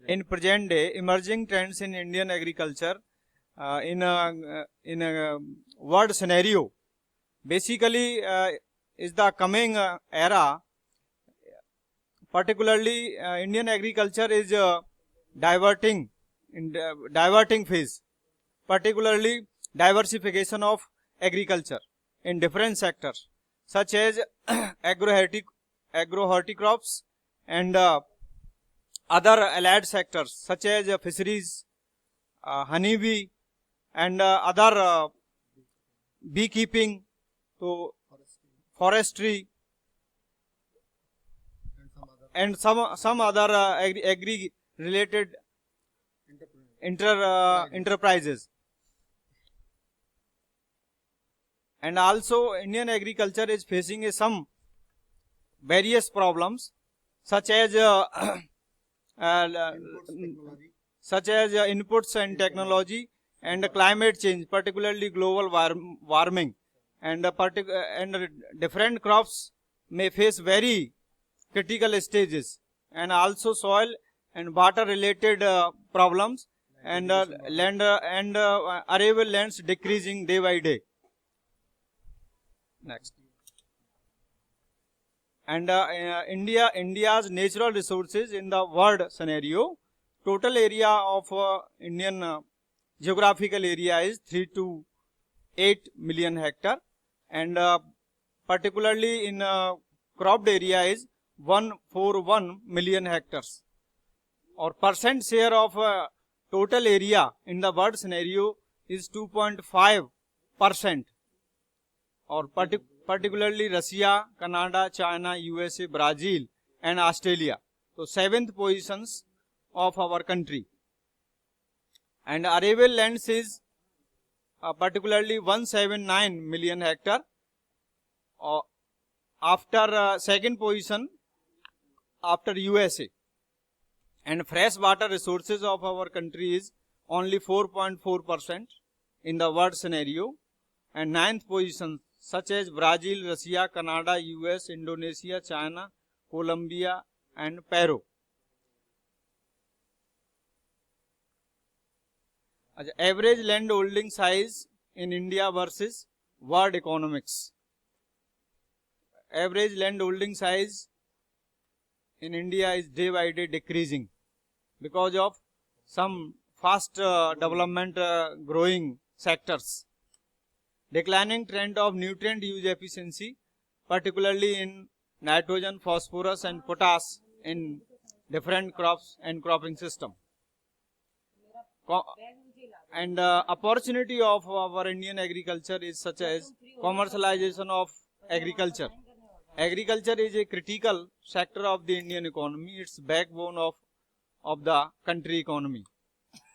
in present day, emerging trends in Indian agriculture in a world scenario. Basically, is the coming era. Particularly, Indian agriculture is diverting in diverting phase. Particularly, diversification of agriculture in different sectors, such as agro-horticrops and other allied sectors, such as fisheries, honeybee, and other beekeeping, so forestry, and some other agri related enterprises. And also Indian agriculture is facing some various problems, such as inputs and technology and climate change, particularly global warming, and different crops may face very critical stages, and also soil and water related problems, and land and arable lands decreasing day by day. Next. And India's natural resources in the world scenario, total area of Indian geographical area is 3 to 8 million hectare, and particularly in cropped area is 141 million hectares. Or percent share of total area in the world scenario is 2.5%. Or particularly Russia, Canada, China, USA, Brazil, and Australia. So 7th positions of our country. And arable lands is particularly 179 million hectare. After second position after USA. And fresh water resources of our country is only 4.4% in the world scenario. And 9th position, such as Brazil, Russia, Canada, US, Indonesia, China, Colombia, and Peru. Average land holding size in India versus world economics. Average land holding size in India is day by day decreasing because of some fast development growing sectors. Declining trend of nutrient use efficiency, particularly in nitrogen, phosphorus, and potash in different crops and cropping system. And opportunity of our Indian agriculture is such as commercialization of agriculture. Agriculture is a critical sector of the Indian economy. It's backbone of the country economy.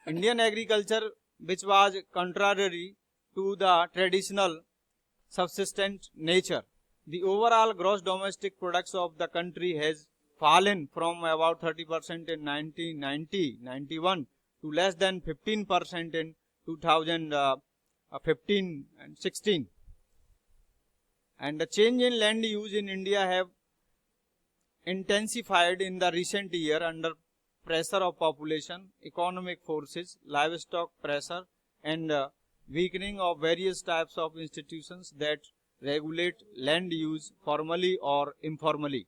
Indian agriculture, which was contrary to the traditional subsistent nature, the overall gross domestic products of the country has fallen from about 30% in 1990-91 to less than 15% in 2015 and 16. And the change in land use in India have intensified in the recent year under pressure of population, economic forces, livestock pressure, and weakening of various types of institutions that regulate land use formally or informally.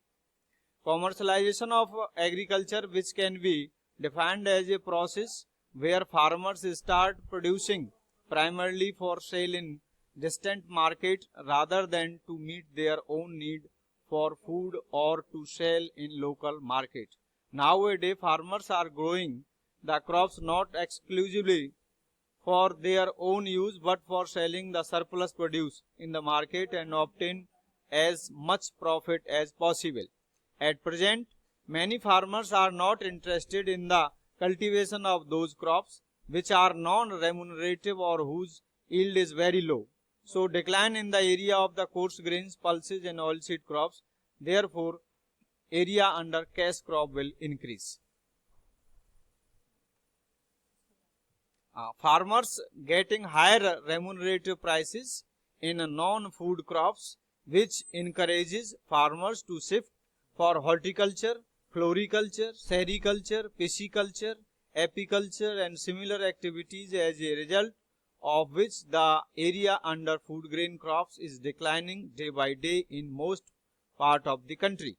Commercialization of agriculture, which can be defined as a process where farmers start producing primarily for sale in distant market rather than to meet their own need for food or to sell in local market. Nowadays, farmers are growing the crops not exclusively for their own use but for selling the surplus produce in the market and obtain as much profit as possible. At present, many farmers are not interested in the cultivation of those crops which are non-remunerative or whose yield is very low. So decline in the area of the coarse grains, pulses, and oilseed crops. Therefore, area under cash crop will increase. Farmers getting higher remunerative prices in non-food crops, which encourages farmers to shift for horticulture, floriculture, sericulture, pisciculture, apiculture and similar activities, as a result of which the area under food grain crops is declining day by day in most part of the country.